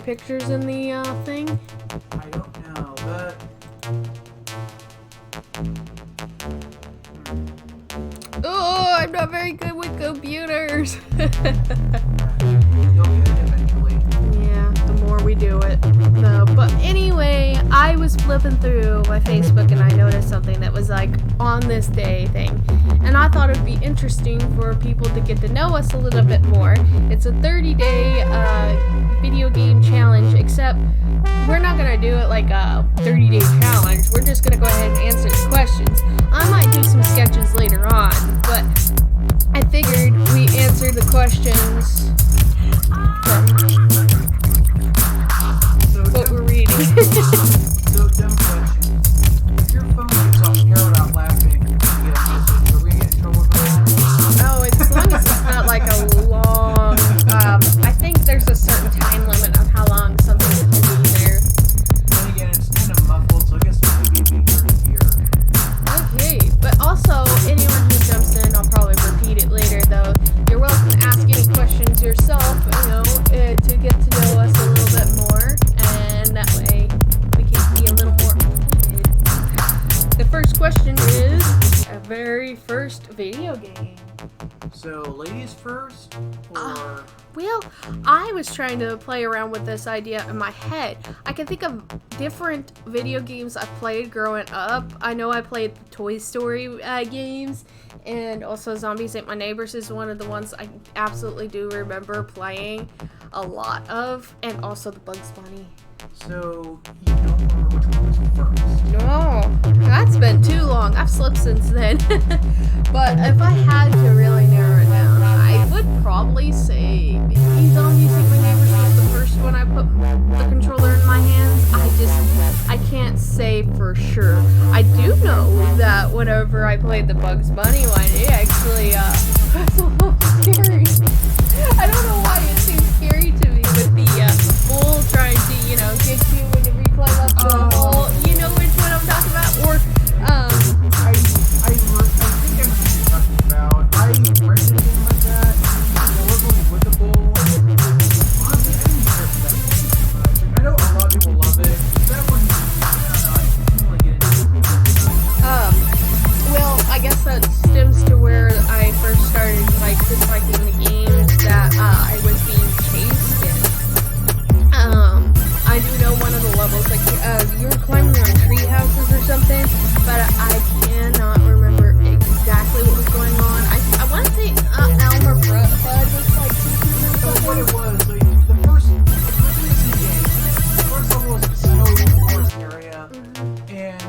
pictures in the thing? I don't know, but... Oh, I'm not very good with computers. You'll get it eventually. Yeah, the more we do it. No, but anyway, I was flipping through my Facebook and I noticed something that was like on this day thing. And I thought it'd be interesting for people to get to know us a little bit more. It's a 30-day video game challenge, except we're not going to do it like a 30-day challenge. We're just going to go ahead and answer the questions. I might do some sketches later on, but I figured we answer the questions from what we're reading. So, dumb question. If your phone gets all carried out laughing, you get a message, are we get in trouble for that? Oh, as long as it's not like a long, I think there's a certain time limit of how long something can be there. Then again, it's kind of muffled, so I guess maybe it'd be hard to hear. Okay, but also, anyone who jumps in, I'll probably repeat it later though, you're welcome to ask any questions yourself, to get to know us a little bit more, and that way we can be a little more acquainted. The first question is, our very first video game. So, ladies first, or... Well, I was trying to play around with this idea in my head. I can think of different video games I played growing up. I know I played the Toy Story games, and also Zombies Ate My Neighbors is one of the ones I absolutely do remember playing a lot of, and also the Bugs Bunny. So, you don't remember which one was first? No, that's been too long. I've slept since then. But if I had to really narrow it down, I would probably say maybe Zombies Ate My Neighbors was the first one I put the controller in my hands. I can't say for sure. I do know that whenever I played the Bugs Bunny one, it actually was a little scary. I don't know why it seems scary to me with the bull trying to, get you whenever you climb up to the hole. You know which one I'm talking about? Or, I think I know what you're talking about. I rented a game like that. There was one with the bull. Honestly, I didn't care for that game much. Like, I know a lot of people love it. That one, I don't know, I didn't really get into it. Well, I guess that stems to where I first started, disliking the game that I was being chased in. I do know one of the levels, you were climbing on tree houses or something, but I cannot remember exactly what was going on. I want to say Elmer Fudd was So what it was, the first level was a snowy forest area, and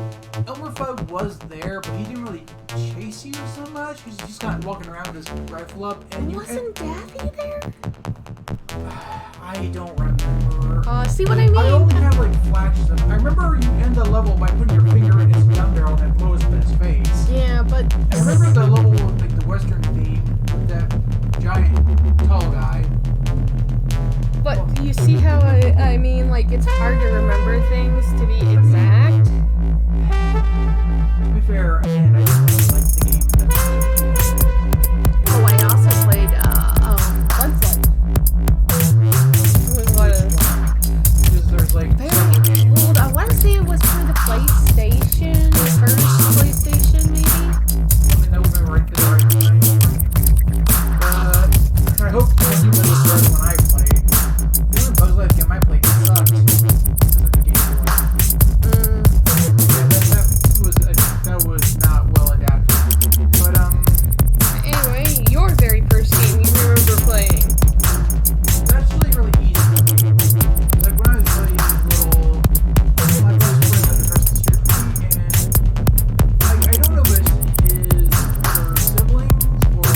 Elmer Fudd was there, but he didn't really chase you so much. He was just kind of walking around with his rifle up, and Wasn't Daffy there? I don't remember. See what I mean? I only have flashes of. I remember you end the level by putting your finger in his gun barrel and blows up in his face. Yeah, but I remember the level with the Western theme with that giant tall guy. But do you see how I mean, it's hard to remember things to be exact? To be fair, again, I just like the game. Oh, I also played Bloodslide. Very old. I want to say it was for the PlayStation, the first PlayStation, maybe. I mean, that would have been right there, right time. I hope when you were the first one I played. The only Bugs Life game I played sucked. Because of the Game Boy. Yeah, that was not well adapted. But, Anyway, your very first game you remember playing. it's actually really easy. Like, when I was really little, my best friend had the Christmas tree for me, and I don't know if it's his older siblings, or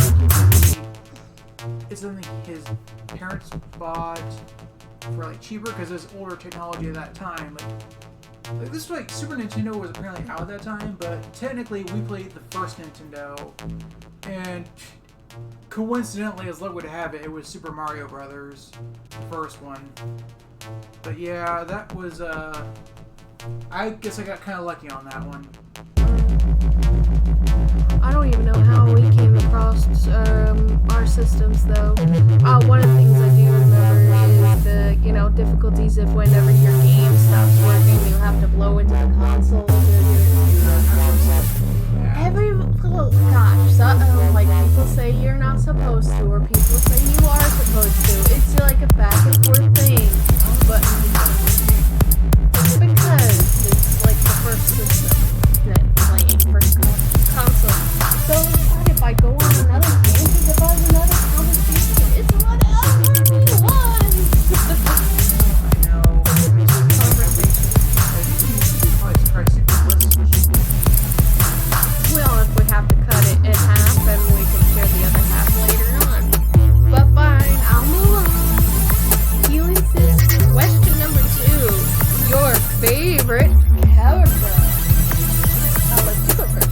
it's something his parents bought for, cheaper, because it was older technology at that time. This was Super Nintendo was apparently out at that time, but technically we played the first Nintendo, and coincidentally, as luck would have it, it was Super Mario Brothers, the first one. But yeah, that was, I guess I got kind of lucky on that one. I don't even know how we came across our systems, though. One of the things I do remember is the, difficulties if whenever your game stops working, you have to blow into the console. Every oh gosh, like people say you're not supposed to, or people say you are supposed to. It's like a back and forth thing, but because it's like the first system that playing first console. So what if I go on another game to devise another conversation? It's whatever you want. Well, if we have to cut it in half, then we can share the other half later on. But fine, I'll move on. You insist. Question number 2. Your favorite character. I'll let you go first.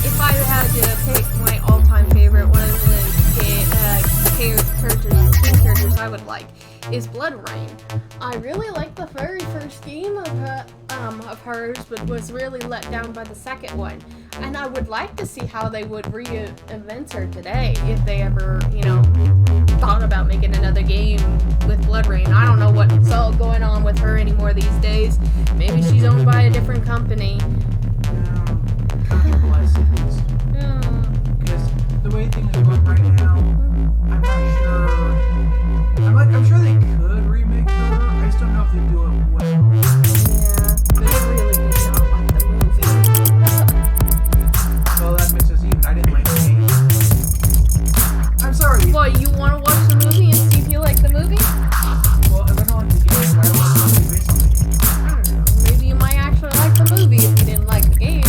If I had to pick my all-time favorite, one of the game characters I would like is BloodRayne. I really liked the very first game of hers, but was really let down by the second one. And I would like to see how they would reinvent her today if they ever, thought about making another game with BloodRayne. I don't know what's all going on with her anymore these days. Maybe she's owned by a different company. Because the way things are going right now, I'm not sure. I'm sure they could remake her. I just don't know if they do it well. Yeah, they really did not like the movie. Well, that makes us even. I didn't like the game. I'm sorry. What, you want to watch the movie and see if you like the movie? Well, if I don't like the game, why would I be based on the game? I don't know. Maybe you might actually like the movie if you didn't like the game.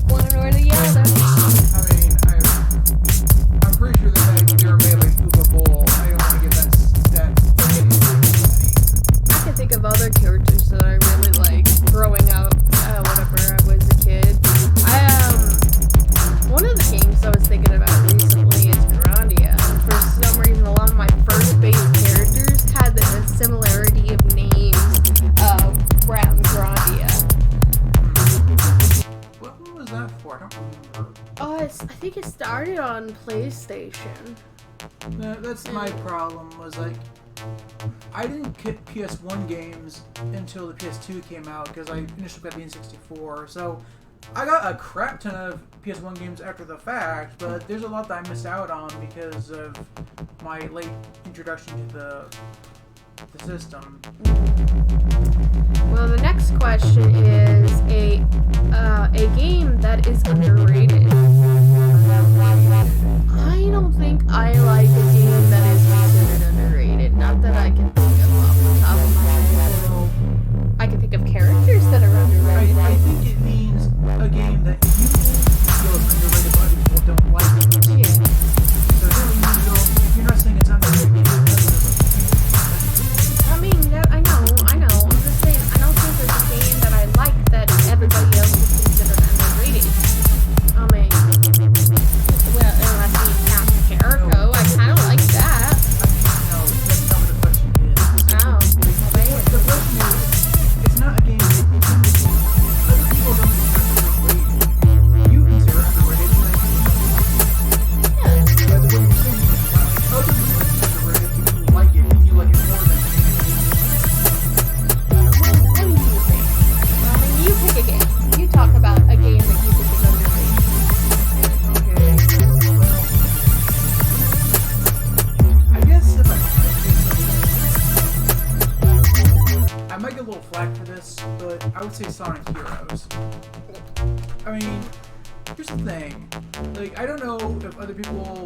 One or the other. I mean, I'm pretty sure that they were made like Uber Bowl. I don't want to give that I can think of other characters that I really like growing up, whenever I was a kid. One of the games I was thinking about recently is Grandia. For some reason, a lot of my first-based characters had the similarity of names around Grandia. What was that for? I don't remember. I think it started on PlayStation. That's my problem, was like, I didn't get PS1 games until the PS2 came out, because I initially got the N64, so I got a crap ton of PS1 games after the fact, but there's a lot that I missed out on because of my late introduction to the system. Well, the next question is a game that is underrated. I don't think I like a game that is considered underrated. Not that I can think of off the top of my head. Although I can think of characters that are underrated. I think it means a game that you feel is underrated, but other people don't like it. Yeah. So really, you're not saying it's underrated. I mean, I know. I'm just saying, I don't think there's a game that I like that everybody else would consider underrated. I mean, well, unless you count Jericho, I kind of like that. No, that's not what the question is. Oh, The question is, it's not a game that other people don't consider underrated. You consider underrated. yeah. But the way you're saying it is not like other people consider underrated because you like it, and you like it more than me. What do you think? I mean, you pick a game. You talk about a game that you think is underrated. Okay, well, I guess if I pick something, I might get a little flack for this, but I would say Sonic Heroes. I mean, here's the thing. Like, I don't know if other people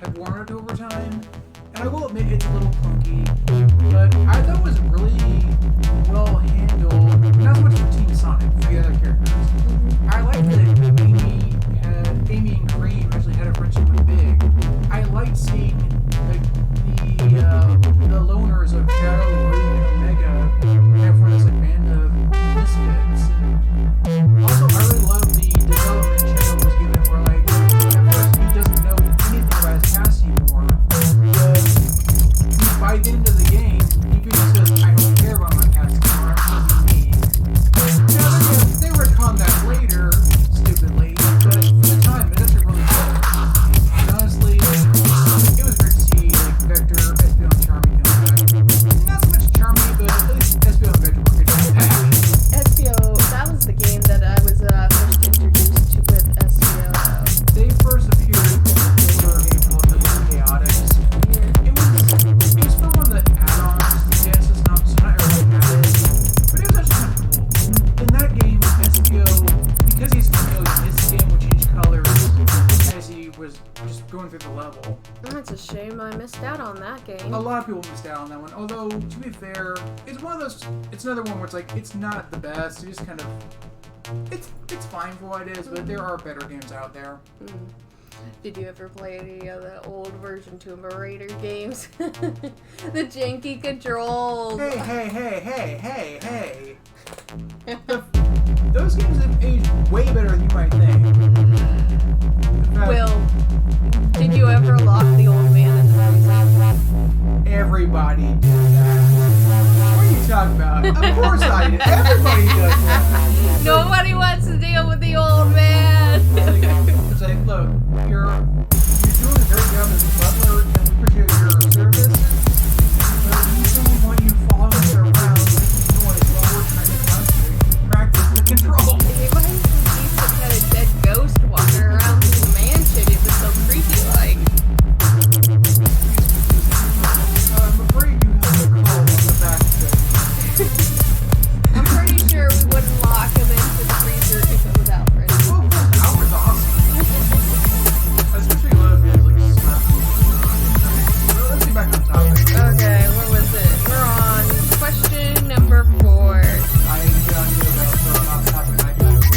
have worn it over time, and I will admit it's a little clunky, but I thought it was really well handled. Not so much for Team Sonic, for the other characters. I liked that Amy and Cream actually had a friendship with Big. I liked seeing like the loners of Shadow, Rude, and Omega have for this like band of misfits. And also, I really love the development Shadow was given, where like at first he doesn't know anything about his past anymore, but by the end of the game, he basically says, "I don't care about my past I missed out on that game. A lot of people missed out on that one. Although, to be fair, it's one of those. It's another one where it's like it's not the best. It's just kind of. It's fine for what it is, but there are better games out there. Did you ever play any of the old version Tomb Raider games? The janky controls. Hey. Those games have aged way better than you might think. Will, did you ever lock the old man in the freezer? Everybody did that. What are you talking about? Of course I did. Everybody does that. Nobody wants to deal with the old man. It's like, look, you're doing a great job as a butler, and we appreciate your service. But we don't want you following us around making noise while we're trying to concentrate and practice the control. Why is this piece of kind of dead ghost walking around the mansion? It was so creepy, like. I'm afraid you have a call on the back there. I'm pretty sure we wouldn't lock him into the freezer if it was Alfred. Well, of course, Alfred's awesome. Especially a little bit like snappy. Well, let's get back on topic. Okay, what was it? We're on question number 4. I got you about throwing off topic. I apologize.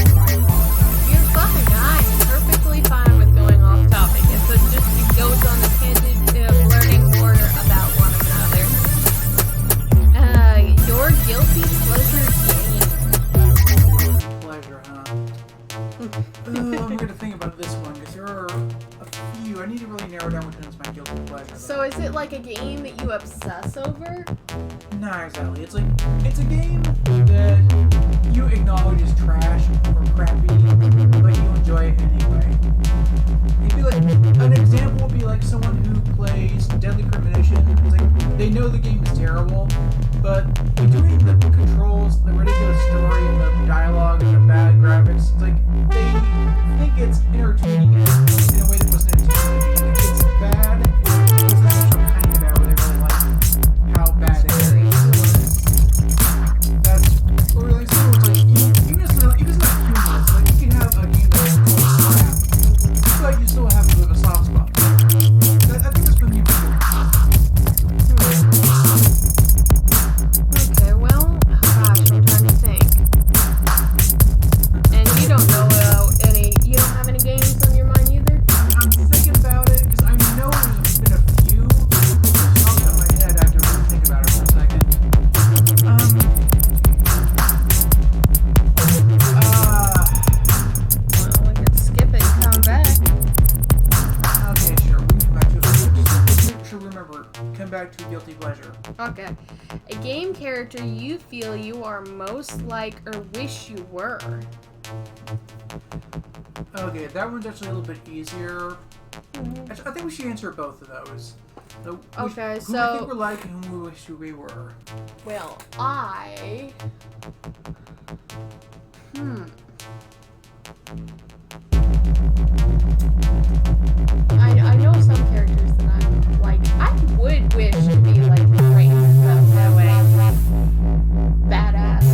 You're fine. I'm perfectly fine with going off topic. It's just it goes on a tangent of learning more about one another. Your guilty pleasure game. Pleasure, huh? I'm gonna think about this one because there are a few. I need to really narrow down which one's my guilty pleasure. So is it like a game that you obsess over? Not exactly. It's a game that you acknowledge is trash or crappy, but you enjoy it anyway. It'd be like an example would be like someone who plays Deadly Premonition. It's like they know the game is terrible, but between the controls, the ridiculous story, and the dialogue, and the bad graphics, it's like they think it's entertaining in a way that wasn't entertaining. It's bad. It's like some kind of bad where they really like how bad it is. That's what really so it's like even if it's not humorous, like you can have a game that's crap, but you still have a bit of a soft spot. I think that's what people do. Okay, well, gosh, I'm trying to think. And you don't know you don't have any games on your mind either? I'm thinking about it because I know there's been a few. Just off the top of my head, I have to really think about it for a second. Well, we could skip it and come back. Okay, sure. We can come back to it. Just make sure remember, come back to guilty pleasure. Okay. A game character you feel you are most like or wish you were. Okay, that one's actually a little bit easier. Actually, I think we should answer both of those. So, Okay, who we so- think we're like and whom we wish we were. Well, I know some characters that I'm like. I would wish to be like Frank that way. Badass,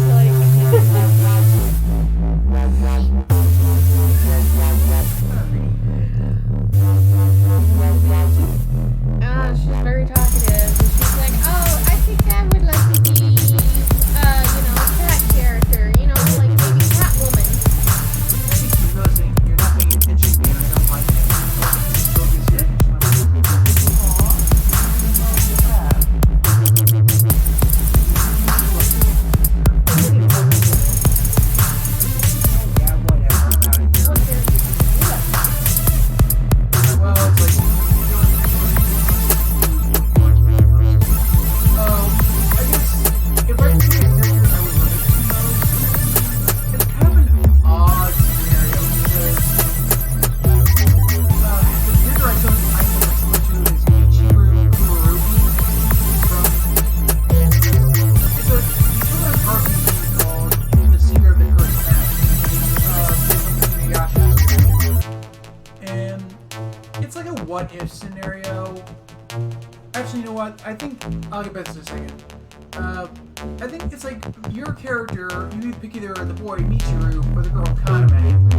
she's very talkative. And she's like, oh, I think I would like to be, a cat character. Like maybe Catwoman. I think you're realizing you're not paying attention to me and I don't like it. Focus your attention on yeah, whatever. I'm out of here. What character do you like? Well, it's like I guess if I could pick a character I would relate to most, it's kind of an odd scenario because the character I chose is Michiru Kurugi from it's a children's RPG called The Seeker of the Cursed Map, based on Inuyasha's series. And it's like a what-if scenario. Actually, you know what? I think I'll get back to this in a second. I think it's like your character, you need to pick either the boy Michiru or the girl Kaname.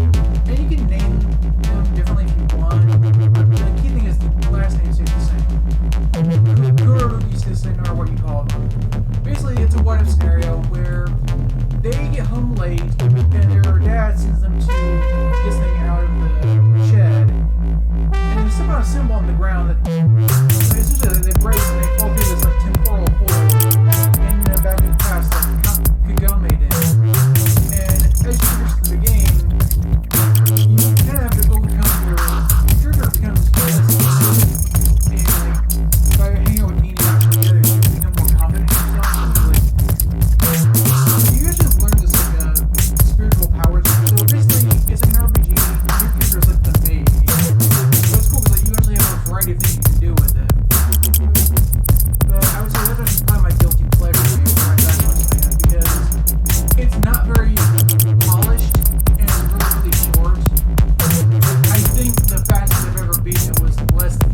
And you can name them differently if you want. But the key thing is is the last name stays the same. Kurorugi stays the same, or what you call them. Basically, it's a what-if scenario where they get home late and their dad sends them to get this thing out of the shed, and there's somehow a symbol on the ground that essentially they break and they fall through this like temporal hole in the back of the past that Kagome did. And as you progress through the game, you kind of have to overcome your character becomes less and like by hanging out with Nini actually together, you become more confident in yourself. And, you actually learn this like spiritual powers. So basically, it's like an RPG. Your character is like the maid. What's cool is like you actually have a variety of things you can do with it. But I would say that's actually probably my guilty pleasure game for my Xbox fan because it's not very polished and it's really, really short. I think the fastest I've ever beaten it was less than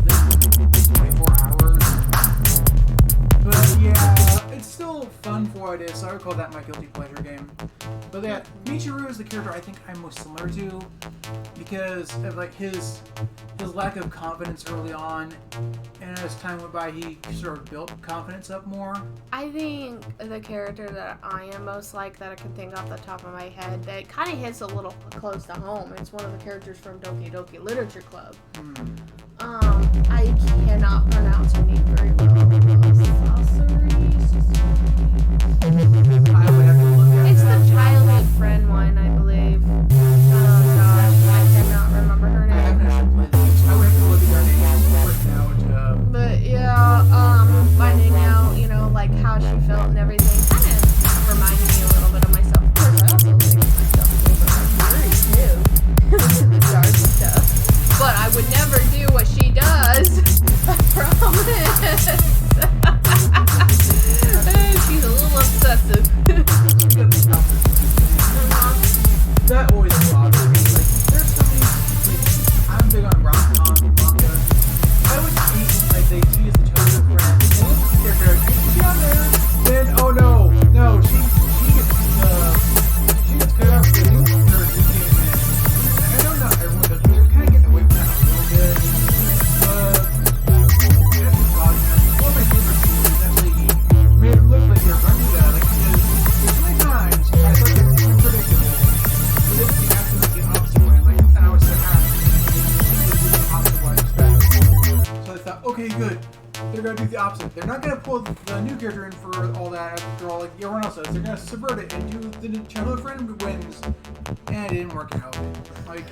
24 hours. But yeah, it's still fun for what it is, so I would call that my guilty pleasure game. But yeah, Michiru is the character I think I'm most similar to because of like his lack of confidence early on, and as time went by, he sort of built confidence up more. I think the character that I am most like that I can think off the top of my head that kind of hits a little close to home. It's one of the characters from Doki Doki Literature Club. I cannot pronounce her name very well. I would have to look at It's that. the childhood friend one, I believe. Oh gosh, I cannot remember her I haven't name. actually played this. I would have to look at their names right now to But yeah, finding out, you know, like how she felt and everything kind of reminded me a little bit of myself. Of course, I also think of myself a little bit like Yuri too. The dark stuff. But I would never do what she does. I promise. She's a little obsessive. you get the top. That always bothers me. Like, there's so many. Like, I'm big on rom-com manga. I would hate like they tease the childhood friend. And look at the character. Is she on there? Then oh no, she gets cut out for the new character who came in. I know not everyone does, but they're kind of getting away from that a little bit. That's just bothering me. One of my favorite scenes is actually made it look like they're running that. Like, there's so many times I thought they were too predictable. But then you have to make the opposite way. Like, and I was so happy. They did the opposite way I expected. So I thought, okay, good. They're gonna do the opposite. They're not gonna pull the new character in for all that after all, like everyone else does. They're gonna subvert it and do the childhood friend wins. And it didn't work out. Like,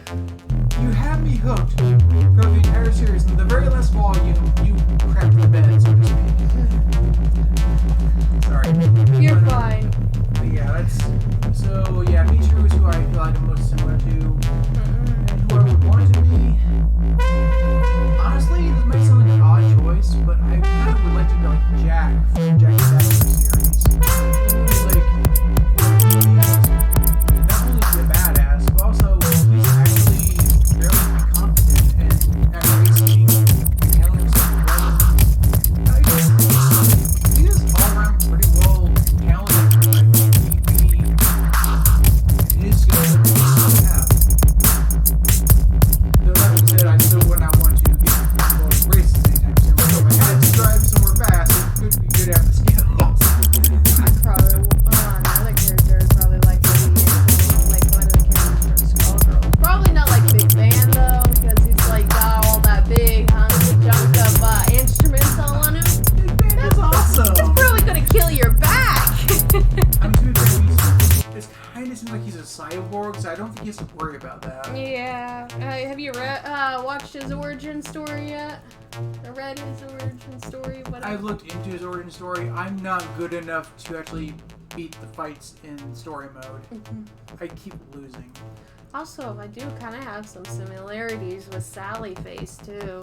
you had me hooked for the entire series. In the very last volume, you crapped the bed, so to speak. Sorry. You're But, fine. But yeah, that's so. Yeah, Michiru is who I feel like I'm most similar to, and who I would want to be. Honestly, this might sound like an odd choice, but I kind of would like to be like Jack from Jack and Daxter series. Like, he's not only is he a badass, but also he's actually fairly confident and at racing and handling himself well. He is all around pretty well talented for like PvP. His skill set is have. Though that being said, I still would not want to get involved in races anytime soon. So if I had to drive somewhere fast, it could be good to have the skills. I probably, another character is probably like one of the characters from Skullgirls. Probably not like Big Band though, because he's like got all that big hunky junk of instruments all on him. That's awesome. It's probably gonna kill your back. I'm too fair, it kind of seems like he's a cyborg, so I don't think he has to worry about that. Yeah. Have you watched his origin story yet? Or read his origin story? I've looked into his origin story. I'm not good enough to actually beat the fights in story mode. I keep losing. Also, I do kind of have some similarities with Sally Face too.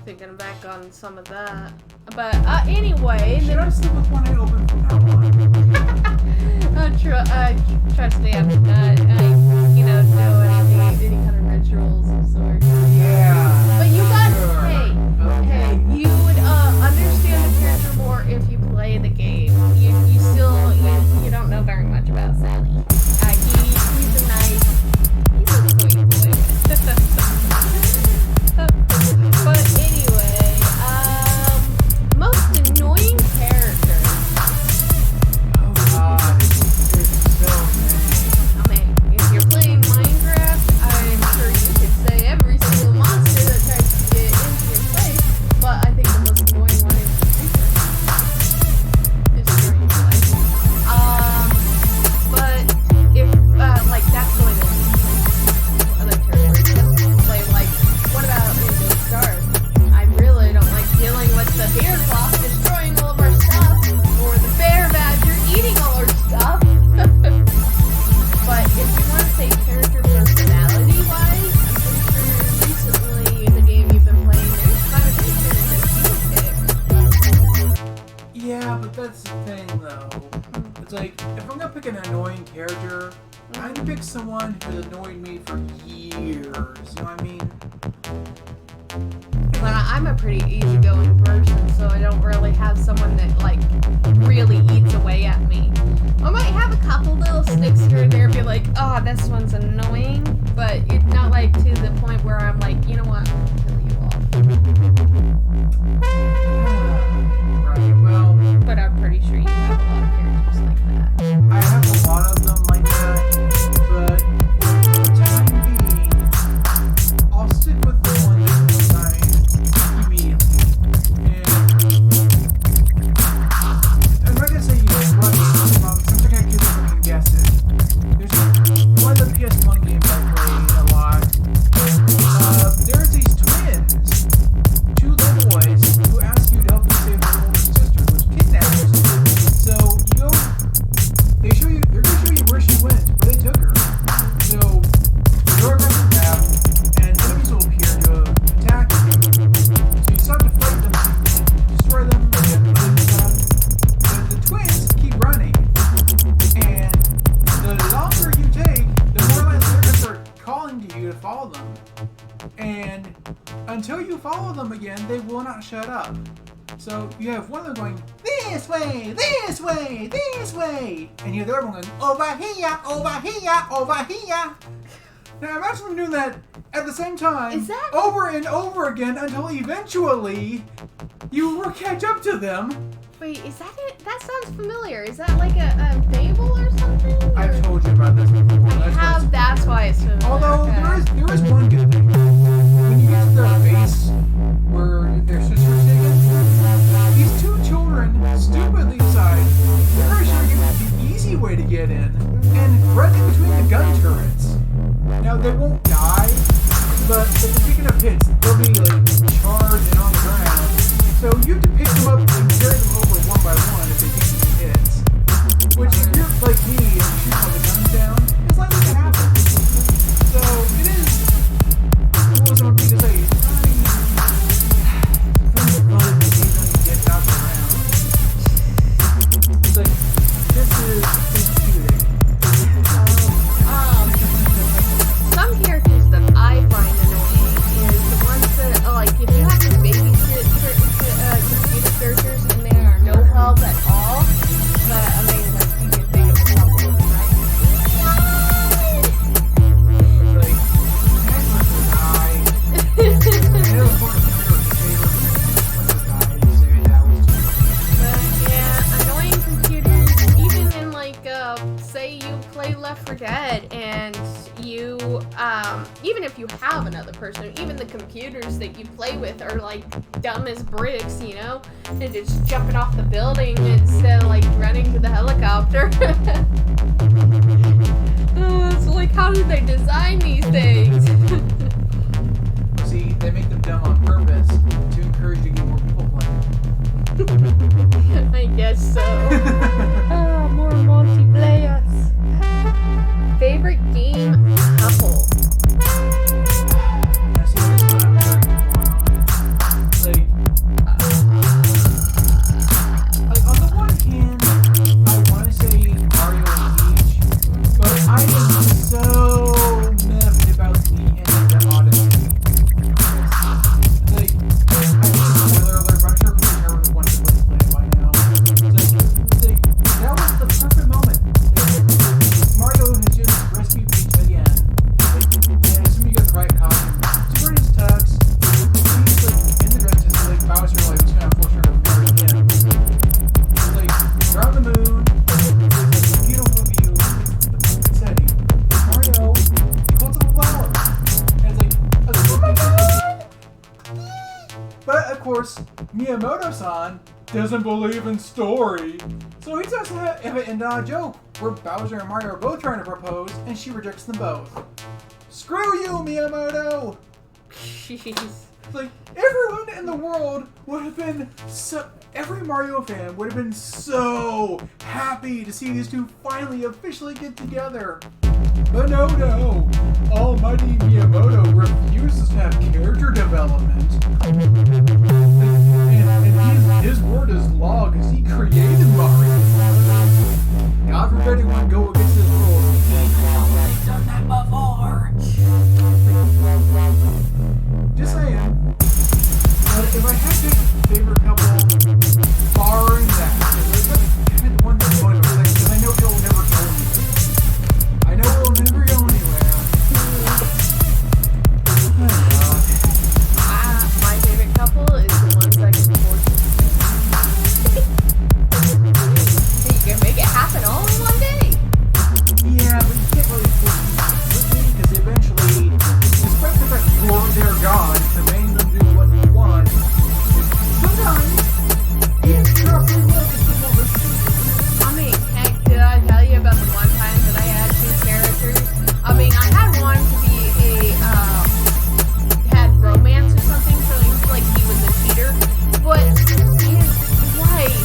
Thinking back on some of that. But anyway, Should I sleep with one eye open from now on? trust me, I'm not, do any kind of rituals of sorts. Yeah. But you got, Sure. hey, you would understand the character more if you play the game. You still, you don't know very much about Sally. He's a sweet boy. But if I'm gonna pick an annoying character, I'm gonna pick someone who's annoyed me for years. You know what I mean? But I'm a pretty easygoing person, so I don't really have someone that like really eats away at me. I might have a couple little sticks here and there, be like, oh, this one's annoying, but it's not like to the point where I'm like, you know what, I'll kill you all. Right, well, But I'm pretty sure you have a lot of characters like that. I have a lot of them like that, but for the time being, I'll stick with the one that's designed immediately. And I'm not gonna say you know what, since I can't guess it. There's one of the PS1 games I played a lot. There's these twins, two little boys, who ask you to help them save their older sister, which kidnapped. So you go, they're gonna show you where she went, where they took her. So you're across the map, and enemies will appear to attack you. So you start to fight them, destroy them, and other stuff. But the twins keep running, and the longer you take, the more likely they're gonna start calling to you to follow them. And until you follow them again, they will not shut up. So you have one of them going, this way, this way, this way. And you have the other one going, over here, over here, over here. Now imagine them doing that at the same time, Is that- over and over again, until eventually you will catch up to them. Wait, is that it? That sounds familiar. Is that like a fable or something? I've Or- told you about this before. That's why it's familiar. Although okay. there is one good thing. When you get to the base where their sister's taken, these two children stupidly decide they're going to show you the easy way to get in and run in between the gun turrets. Now they won't die, but if they're picking up hits, they'll be like charged and on the ground. So you have to pick them up and carry them over one by one if they take any hits. Which if you're like me and shoot all the guns down, it's likely to happen. So it is. What was I going to say? Get out around. It's like this is computing. Some characters that I find annoying is the ones that, like, if you have to babysit certain computer characters and they are no help at all, but I mean, like, you can think of a couple of them, right? Like, guys want to die. And it was one of the But yeah, annoying computers, even in like, say you play Left 4 Dead and you, even if you have another person, even the computers that you play with are like dumb as bricks, you know, and just jumping off the building instead of like running to the helicopter. It's like, how did they design these things? See, they make them dumb on purpose to encourage you to get more people playing. I guess so. More multiplayers. Favorite game couple. Now, see, this is what I'm very torn on. Like, on the one hand, I want to say Mario and Peach, but I am so miffed about the end of the Odyssey. Like, I think spoiler alert, but I'm sure everyone wants to play it by now. Like, that was the perfect moment. Like, Mario has just rescued Peach again. Like, and assuming you got the right costume, she's wearing his tux. He's like in the dress, just like Bowser, like was kind of forced her to marry him. Like, they're on the moon. It's a beautiful view. It's the setting. Mario, he holds up a flower. And it's like, oh my god! But of course, Miyamoto-san doesn't believe in story. So he starts to have it in a joke where Bowser and Mario are both trying to propose and she rejects them both. Screw you, Miyamoto! Jeez. It's like, everyone in the world would have been so... Every Mario fan would have been so happy to see these two finally officially get together. But no. Almighty Miyamoto refuses to have character development. And his word is law because he created Mario. God forbid anyone go against his rules. He's already done that before. Just saying. But if I had to pick a favorite couple, barring that, I had one that's going to because I know it'll never go anywhere. I know it'll never go anywhere. My favorite couple is the ones I can force. You can make it happen all in one day. Yeah, but you can't really force people because eventually, despite the fact they're God, demanding them to do what you want, sometimes it's not really well if they won't listen to you. I mean, heck, did I tell you about the one time that I had two characters? I mean, I had one to be had romance or something, so he was like he was a cheater, but his wife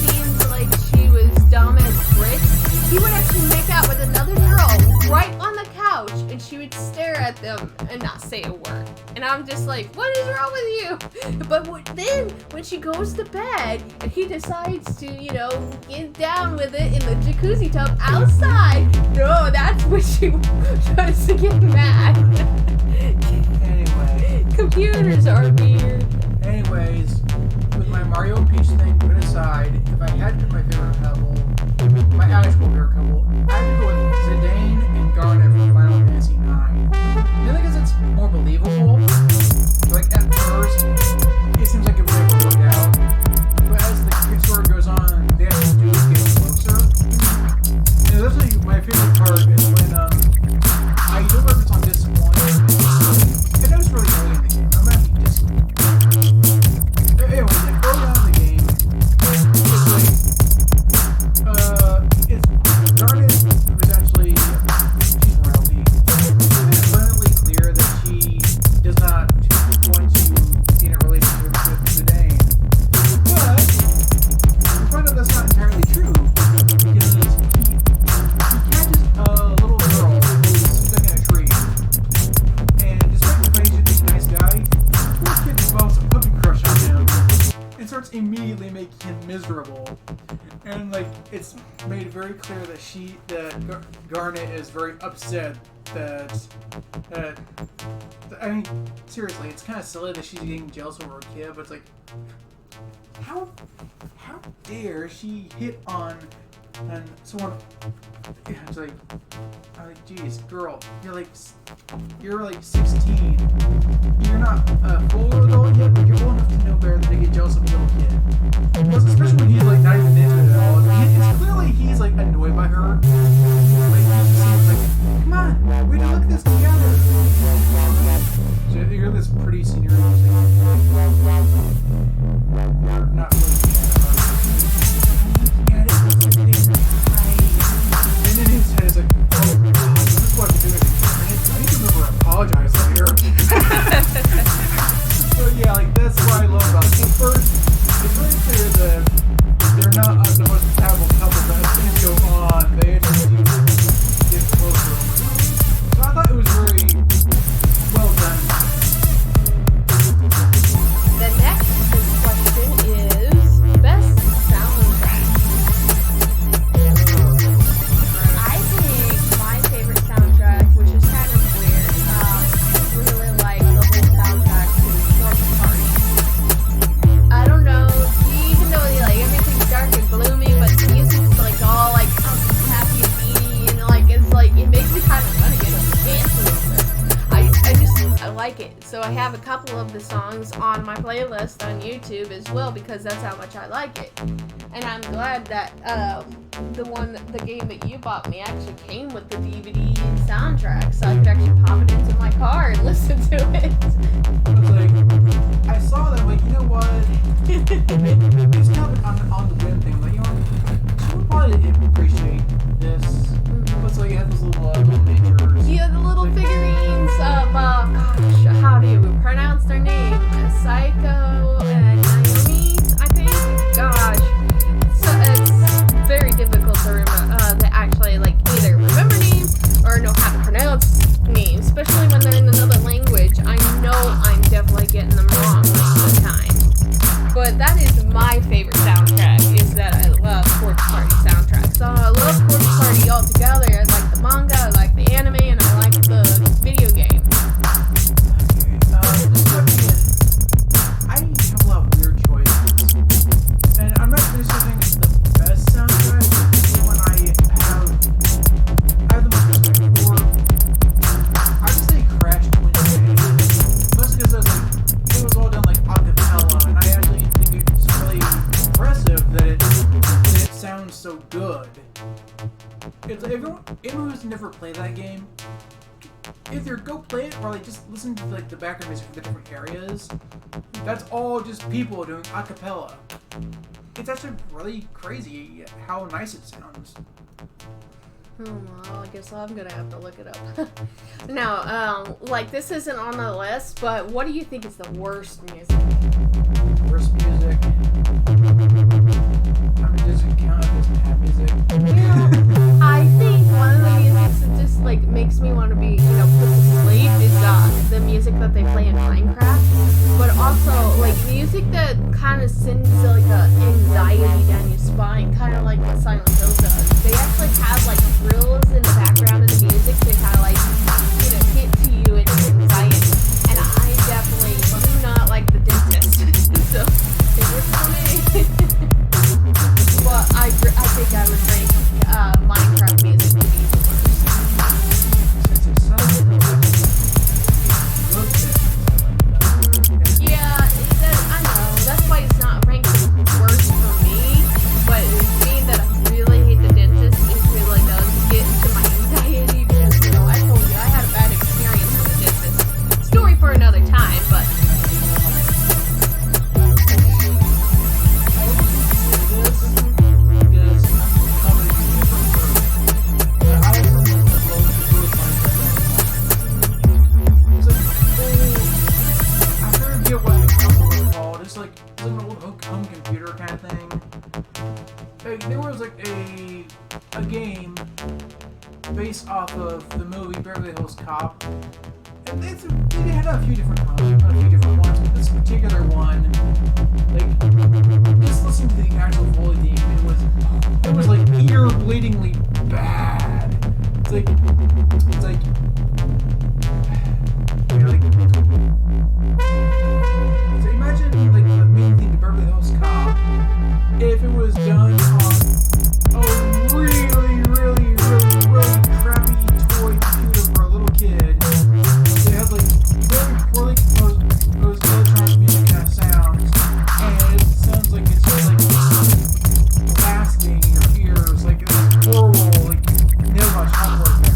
seemed like she was dumb as bricks. He would actually make out with another girl right on the couch, and she would stare at them and not say a word. And I'm just like, what is wrong with you? But then, when she goes to bed, and he decides to, get down with it in the jacuzzi tub outside, no, that's when she tries to get mad. Anyway. Computers are weird. Anyways, with my Mario and Peach thing put aside, if I had to pick my favorite couple, my actual favorite couple, I'd go with Zidane and Garnet from Final Fantasy IX. Mainly because it's more believable. Like, at first, it seems like it would never work out. But as the story goes on, they actually do get closer. And that's really my favorite part is when, I don't know if it's on this one. I know it's really early in the game. I'm actually just. Anyway, like early on in the game, it's Garnet, who's actually, she's royalty. It's abundantly clear that she does not want to be in a relationship with Zidane. But, we find out that's not entirely true, because he catches a little girl who's stuck in a tree. And despite the fact he's a nice guy, poor kid develops a puppy crush on him and starts immediately making him miserable. And like it's made very clear that Garnet is very upset that I mean seriously, it's kind of silly that she's getting jealous over a kid, but it's like how dare she hit on someone. It's like, I'm like, geez, girl, you're like 16. You're not a full adult yet, but you're old enough to know better than to get jealous of a little kid. Plus, especially when he's like not even into it at all. It's clearly he's like annoyed by her. Like he just seems like, come on, we gotta look at this together. So you're this pretty senior. You're not looking at her. I'm looking at it. And in his head, it's like, oh god, this is what I'm doing. I need to remember to apologize later. So yeah, like that's what I love about it. At first, it's really clear that they're not the most compatible couple, but as things go on, they actually do get closer. So I thought it was very well done. The next question is best soundtrack. I think my favorite soundtrack, which is kind of weird, I really like the whole soundtrack to Force Party. I don't know, even though like everything's dark and gloomy, but the music's like all like happy and beady, and like it's like it makes me kind of want to get up and dance a little bit. I like it. So I have a couple of the songs on my playlist on YouTube as well because that's how much I like it. And I'm glad that the game that you bought me actually came with the DVD soundtrack, so I could actually pop it into my car and listen to it. It's like, I saw that, like, you know what? It's kind of on the whim thing. Like, you know, she would probably appreciate this. But so you have those little miniatures. Yeah, the little figurines of, gosh, how do you pronounce their name? Psycho and Naomi, I think? Gosh. So it's very difficult to remember, to actually, like, either remember names or know how to pronounce names, especially when they're in another language. I know I'm definitely getting them wrong most of the time. But that is my favorite soundtrack, is that I love Force Party soundtrack. So I love It's like anyone who's never played that game, either go play it or like just listen to like the background music for the different areas. That's all just people doing a cappella. It's actually really crazy how nice it sounds. Oh, well, I guess I'm gonna have to look it up. Now, like, this isn't on the list, but what do you think is the worst music? Worst music. I mean, does it count if it doesn't have music? Yeah, I think one of the musics that just, like, makes me want to be, put to sleep is the music that they play in Minecraft. But also, like, music that kind of sends, like, a anxiety down your spine, kind of like what Silent Hill does. They actually have, like, drills in the background of the music that kind of, like, get to you and your anxiety. And I definitely do not like The Dentist. So, it works for me. But I think I would rank Minecraft music to be the worst. Since it's Silent Hill, Yeah, I know. That's why it's not ranked worst for me. But being that I really hate The Dentist, it really does get to my anxiety because, I told you I had a bad experience with The Dentist. Story for another time, but... home computer kind of thing. There was like a game based off of the movie Beverly Hills Cop, and they had a few different ones, but this particular one, like, just listen to the actual Foley theme, it was like ear-bleedingly bad. It's like so imagine like the main thing to Beverly Hills Cop if it was done on a really, really, really, really crappy toy computer for a little kid. It had like very poorly composed electronic music kind of sounds, and it sounds like it's just like blasting in your ears, like it's horrible, like nail rush hot work there.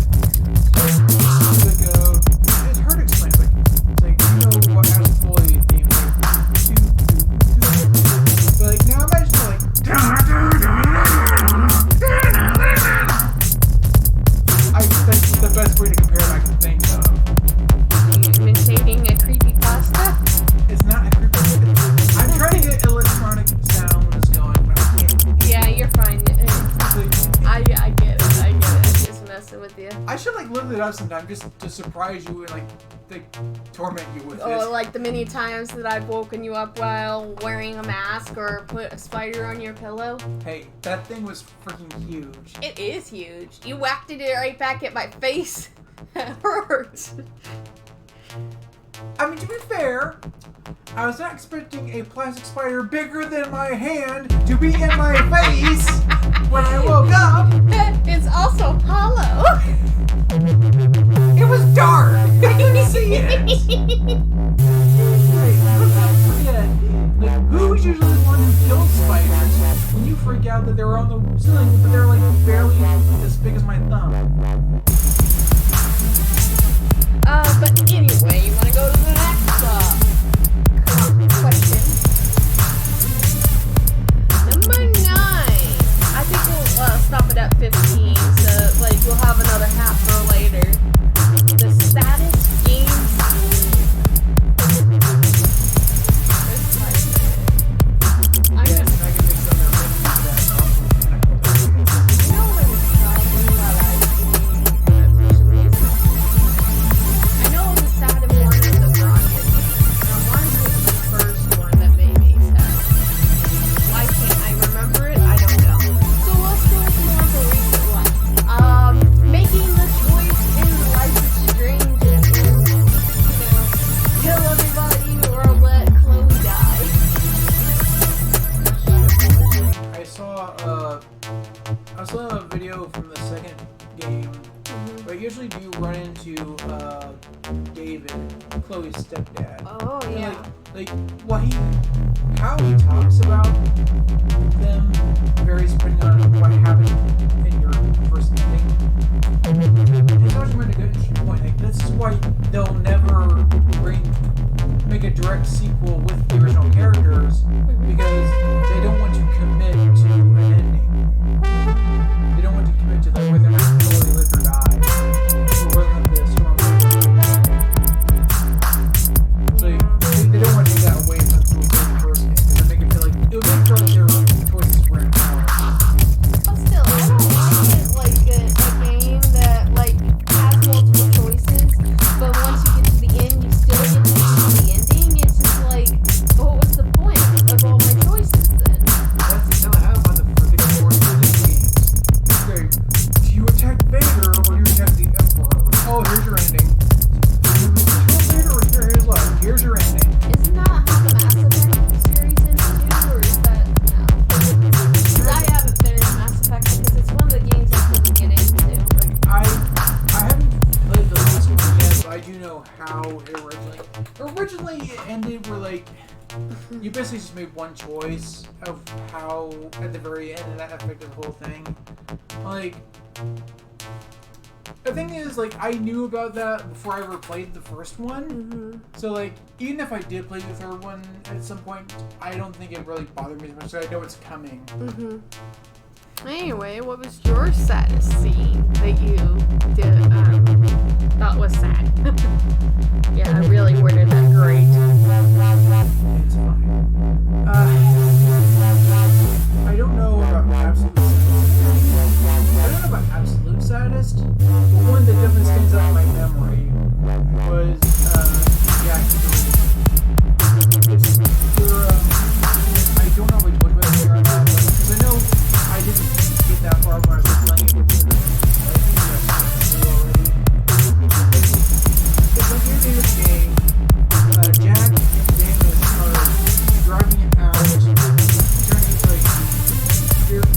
It's hard to explain. It's like what has Foley theme but like now imagine like that's the best way to compare it I can think of. Imitating a creepypasta? It's not a creepypasta. I'm trying to get electronic sound when it's going, but I can't. Yeah, you're fine. I get it. I'm just messing with you. I should like look it up sometime just to surprise you and like torment you with Or this. like the many times that I've woken you up while wearing a mask or put a spider on your pillow. Hey, that thing was freaking huge. It is huge. You whacked it right back at my face. It hurts. I mean, to be fair, I was not expecting a plastic spider bigger than my hand to be in my face when I woke up. It's also hollow. It was dark. I couldn't see it. Like, who's usually the one who kills spiders when you freak out that they're on the ceiling, but they're like barely as big as my thumb? But anyway, you want to go to the next question. Number 9. I think we'll stop it at 15, so like we'll have another half for later. The saddest game David, Chloe's stepdad. Oh, yeah. Like how he talks about them varies depending on what happened in your first thing. it originally it ended where like you basically just made one choice of how at the very end and that affected the whole thing. Like the thing is, like, I knew about that before I ever played the first one. So like even if I did play the third one at some point, I don't think it really bothered me as much, so I know it's coming. Anyway, what was your saddest scene that you did thought was sad? Yeah, I really worded that great. It's fine. I don't know about absolute saddest, but one that definitely stands out in my memory was Jack. I don't know which one was here on that, because I know I didn't get that far when I was playing it with you. It's like you're in this game, Jack and Damus are driving it out, turning to like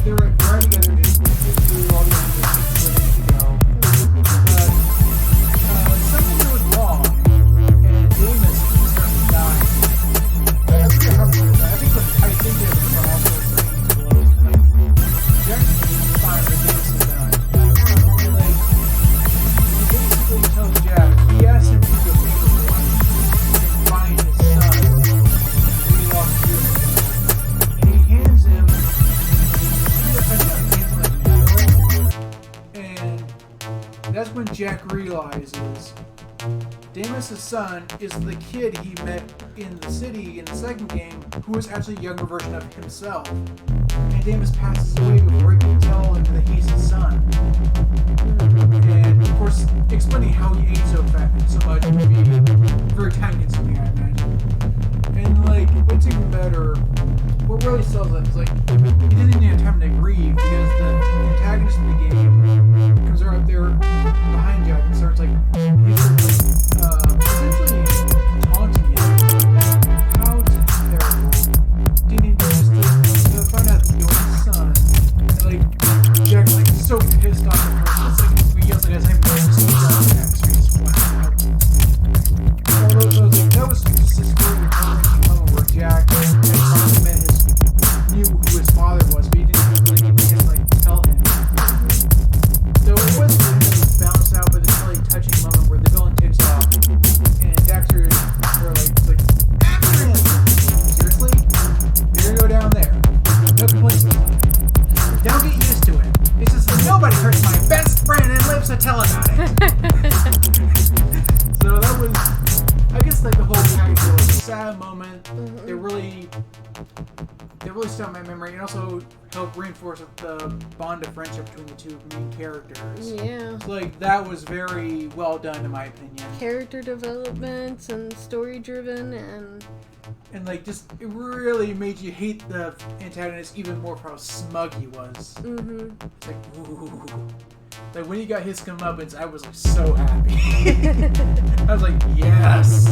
they're like driving together to get through all the animations where they need to go. But something goes wrong, and Damus starts to die. I forget how it is. I think there's a problem where something explodes. And like Jack's fine, but Damus is dying. And like he basically tells Jack, he asks him to do a favor for him and find his son who he lost years ago. And he hands him and that's when Jack realizes Damus' son is the kid he met in the city in the second game, who was actually a younger version of himself. And Damus passes away before he can tell him that he's his son. And of course, explaining how he aged so much would be very time consuming, I imagine. And like, what's even better, what really sells it is like, he doesn't even have time to grieve because the antagonist of the game comes right up there behind Jack and starts like, essentially taunting him. How terrible. Didn't even just to find out that you're his son. And like, Jack's like so pissed off at her. It's like, he yells like, I'm going to see Jack. So he just went out. That was just a story where Jack knew who his father was, but he didn't like tell him. So it wasn't really balanced out by this really touching moment where the villain takes off and Dexter is like after him. Seriously? You're gonna go down there. No complaints. Don't get used to it. It's just like nobody hurts my best friend and lives to tell about it. So that was, I guess, like the whole character was a sad moment. It really stuck in my memory, and also helped reinforce the bond of friendship between the two main characters. Yeah. So, like, that was very well done, in my opinion. Character development and story driven, and like, just it really made you hate the antagonist even more for how smug he was. It's like, ooh. Like, when he got his comeuppance, I was like so happy. I was like, yes,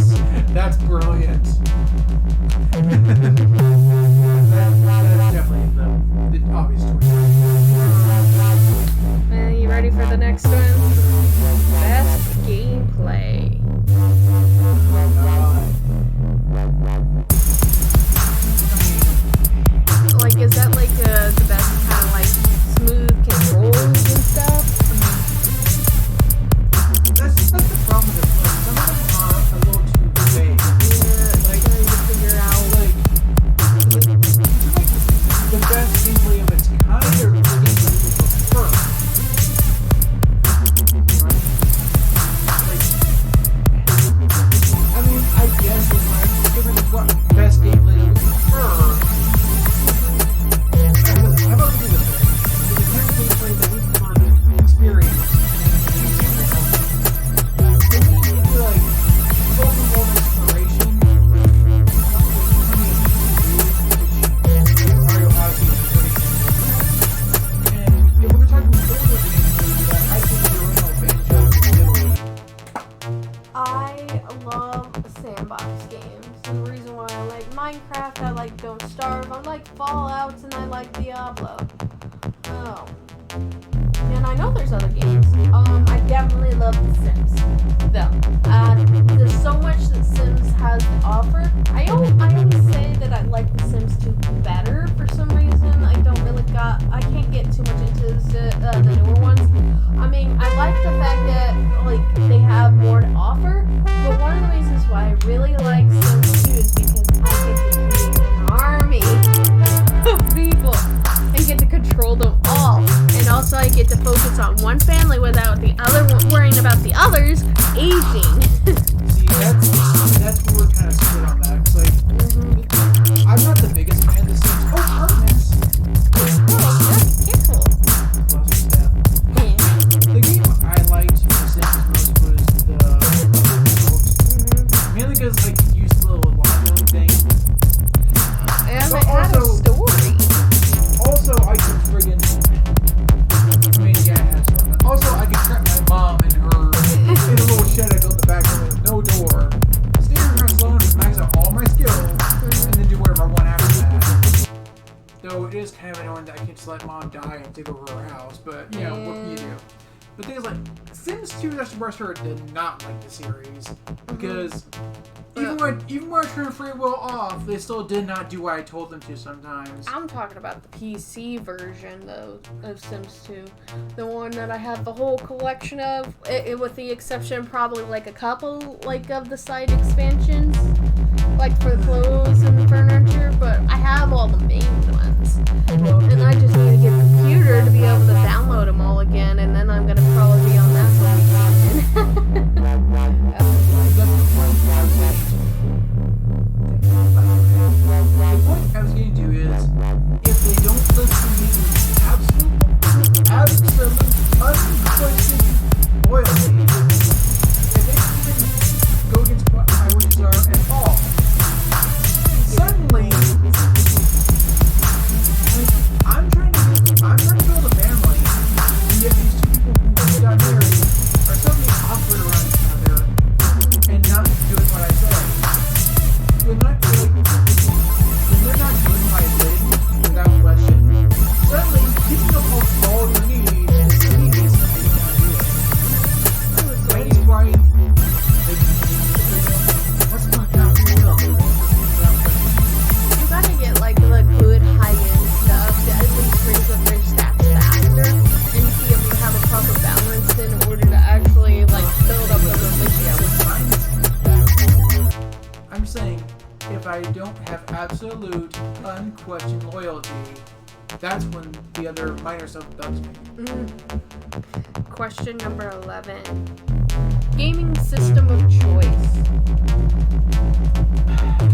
that's brilliant. That's definitely the obvious choice. You ready for the next one? Best gameplay. Like, is that like the best kind of like smooth controls and stuff? That's the problem with this. Some of them are a little too vague. Yeah, like trying to figure out like the best gameplay of its kind, or the gameplay you prefer. Right? Like, I mean, I guess it's like given what best gameplay you prefer. How about we do this way? The kind of gameplay that we prefer to experience. Maybe like open world exploration with plenty of things to do, which Mario Odyssey is pretty good. And if we're talking older games to do that, I think the original Banjo Kazooie. I love sandbox games. And the reason why I like Minecraft, I like Don't Starve, I like Fallout, and I like Diablo. Oh. And I know there's other games. I definitely love The Sims, though. There's so has to offer. I always say that I like The Sims 2 better for some reason. I can't get too much into the newer ones. I mean, I like the fact that like they have more to offer, but one of the reasons why I really like Sims 2 is because I get to create an army of people and get to control them all. And also I get to focus on one family without the other one worrying about the others aging. See, that's where we're kind of split on that. 'Cause, like, I'm not the biggest fan of The Sims. Oh, Artemis! Oh, that's careful. Lost my step. The game I liked from The Sims most was the mainly because like you use the little laundry thing. And But it had a also- story. Also, I could friggin' Also, I could trap my mom in her in a little shed I built in the back room with no door. Stay in her house alone and max out all my skills, and then do whatever I want after that. Though it is kind of annoying that I can't just let mom die and take over her house, but you know, what can you do? But the thing is, like, Sims 2 Restaurant did not like the series because even when I turned free will off, they still did not do what I told them to sometimes. I'm talking about the PC version though of Sims 2, the one that I have the whole collection of, with the exception probably like a couple like of the side expansions, like for the clothes and the furniture. But I have all the main ones, and I just need to get a computer to be able to download them all again, and then I'm gonna probably be on that for weekend. The point I was getting to is, if they don't listen to me with absolute unquestioned loyalty, if they even go against what my wishes are at all, suddenly, I'm trying to build a family, and yet these two people who got married are suddenly awkward around each other and not doing what I say. When they're not doing my bidding without question, suddenly giving up all you need is the easiest thing you can do. That is why what's the point of free will? You gotta get like the good high-end stuff that at least brings up their stats faster, and be able to have a proper balance in order to actually like build up a relationship. I'm saying, if I don't have absolute, unquestioned loyalty, that's when the other minor stuff bugs me. Question number 11. Gaming system of choice.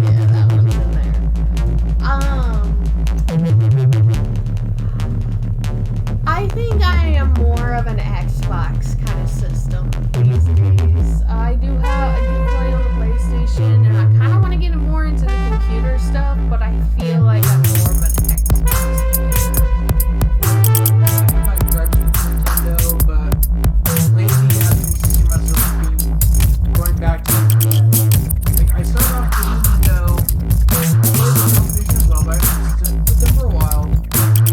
Yeah, that one's in there. I think I am more of an Xbox kind of system these days. I do play on the PlayStation, and I kind of want to get more into the computer stuff, but I feel like I'm more of an Xbox I have my gripes with Nintendo, but lately I've been seeing myself going back to like I started off with Nintendo, I played the PlayStation as well, but I stayed with them for a while.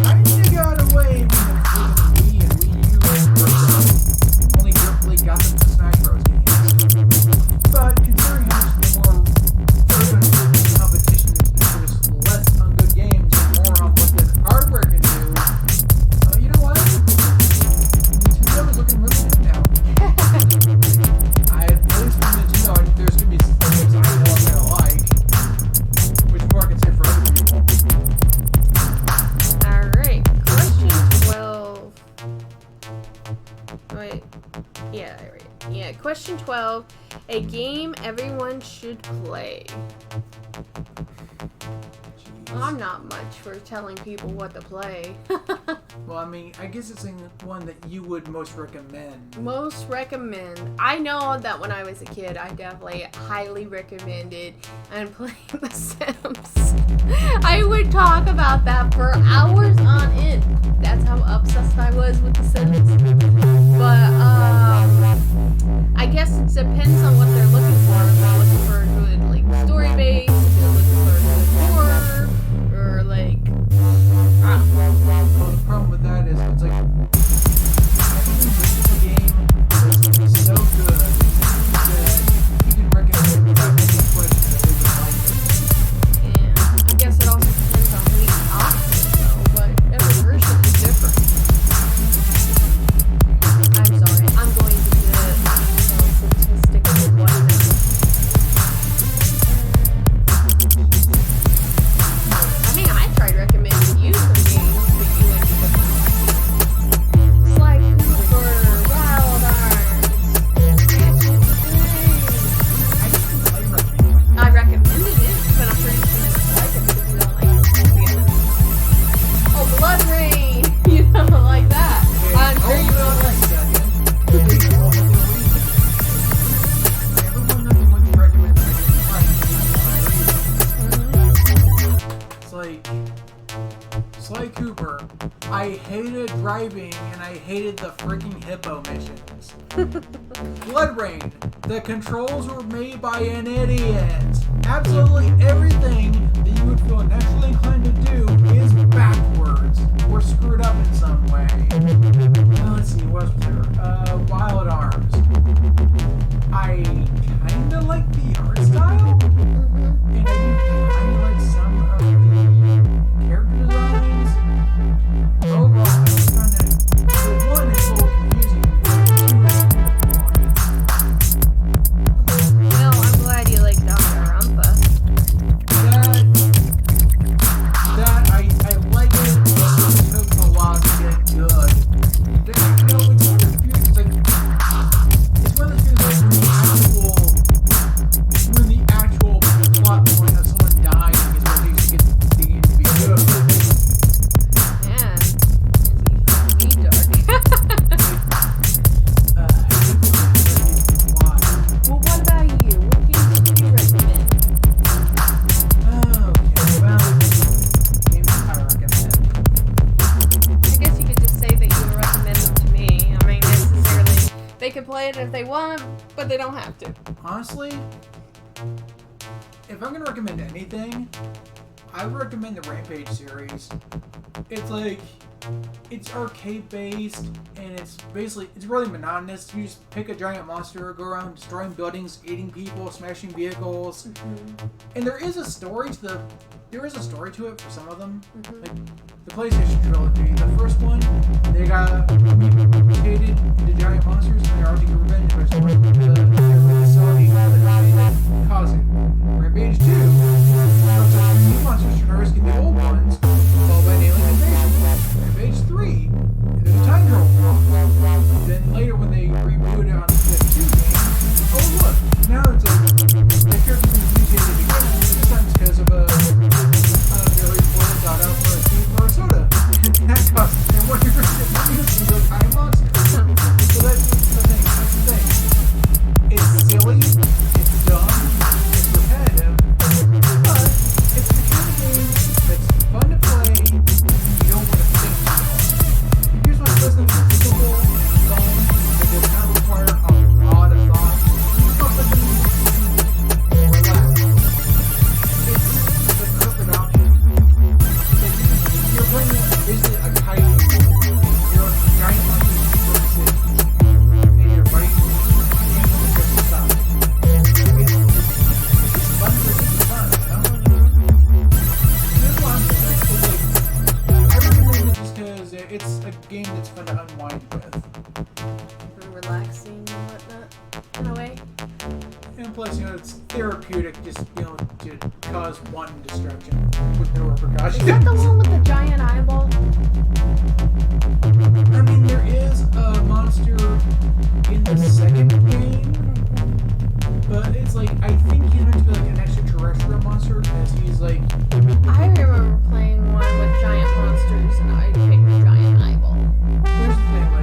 I kinda got away from the Wii and Wii U version. Only really got them to Smash Bros. Games. But considering how much more urban competition is less on good games and more on what the hardware can do, you know what? Nintendo is looking really good now. At least from Nintendo, I think there's going to be some games I know I'm going to like, which more I can say for other people. Alright, question 12. Wait. Yeah, right. Yeah, question 12. A game everyone should play. I'm not much for telling people what to play. Well, I mean, I guess it's one that you would most recommend. Most recommend. I know that when I was a kid, I definitely highly recommended and playing The Sims. I would talk about that for hours on end. That's how obsessed I was with The Sims. But I guess it depends on what they're looking for. If they're looking for a good like story base, if they're looking for a good horror, or like Well, the problem with that is it's like I think the game is so good that you can recommend it without any question that driving and I hated the freaking hippo missions. Blood Rain. The controls were made by an idiot. Absolutely everything that you would feel naturally inclined to do is backwards or screwed up in some way. Let's see, what else was there? Wild Arms. I kinda like the art style, and I do kinda like some of the character designs. Overall, I just found it, the one is a little confusing, Well, I'm glad you like Danganronpa. That I like it, but it took a while to get good. You know, it's one of the few, it's one of the few when the actual plot point of someone dying is what makes it get to be good. Man, it's me dark. Well, what about you? What games would you recommend? Okay, well, games I recommend. I guess you could just say that you would recommend them to me. I mean, necessarily, they could play it if they want, but they don't have to. Honestly, if I'm gonna recommend anything, I would recommend the Rampage series. It's like, it's arcade based, and it's really monotonous. You just pick a giant monster, go around destroying buildings, eating people, smashing vehicles, and there is a story to it for some of them. Like the PlayStation trilogy, the first one, they got mutated into giant monsters, and they're out to get revenge by destroying the facility that caused it. Rampage 2, comes up new monsters trying to rescue the old ones, followed by an alien invasion. Rampage 3, there's a time travel problem. Then later when they rebooted it on the PS2 game, oh look, now it's the character's been mutated again, this time it's because of a very poorly thought out for a sweet bar soda. And what you're going to see those time monsters. So that's the thing. It's silly, it's dumb, it's repetitive, but it's the kind of game that's fun to play. You don't want to think too hard. Here's my listen to simple, fun, that does not require a lot of thought. It's not like you relax. It's the perfect option. You're playing basically a kaiju. You're a giant monster in the city, and you're fighting things on the Christmas side. It's fun to think fun, you know? Here's what I'm saying. I recommend it just because it's a game that's fun to unwind with. Relaxing and whatnot, in a way. And plus, it's therapeutic just, to cause one destruction with no repercussions. Is that the one with the giant eyeball? I mean, there is a monster in the second game, but it's like, I think he's meant to be like an extraterrestrial monster, because he's like... I remember playing one with giant monsters, and I picked a giant eyeball. Here's the thing,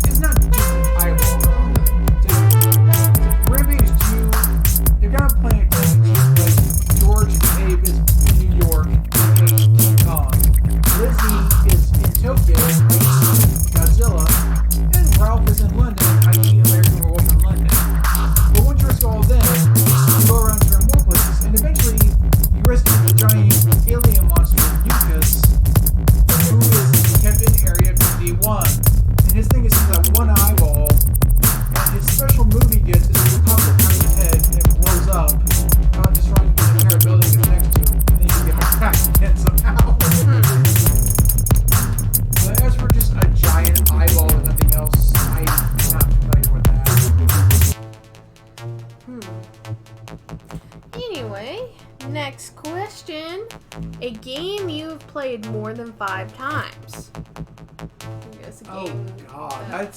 it's not just an eyeball, though. Rampage 2, they're kind of playing it like George and Abe is in New York, and King Kong. Lizzie is in Tokyo, Godzilla, and Ralph is in London, i.e. American Werewolf in London. But once you rescue all of them, you go around to more places, and eventually you rescue the giant alien monster, Mucus, who is kept in Area 51. And his thing is he's got one eyeball, and his special move he gets is he pops up behind his head and it blows up, not destroying the entire building it's next to, and then you get back again somehow. But as for just a giant eyeball with nothing else, I'm not familiar with that. Anyway, next question. A game you've played more than 5 times. I guess a game God,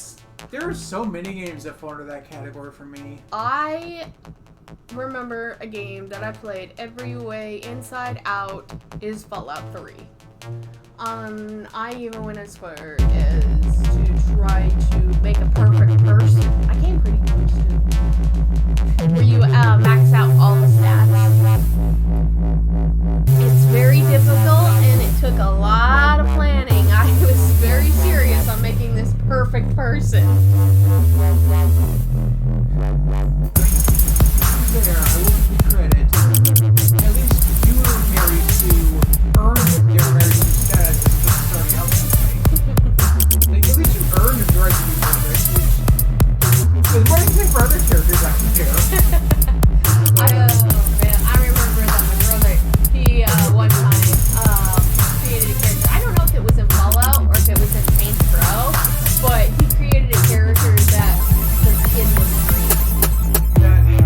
there are so many games that fall under that category for me. I remember a game that I played every way inside out is Fallout 3. I even went as far as to try to make a perfect person. I came pretty close to. Where you max out all the stats. It's very difficult and it took a lot of planning. I person. There, I will give you credit. At least you were married to earn their marriage status as opposed to starting out that way. Like, at least you earned the right to be married. Because what do you think for other characters, I don't care. Man, I remember that my brother, he one time created a character. I don't know if it was in Fallout or if it was in Saints Row, but he created a character that the skin was green. That had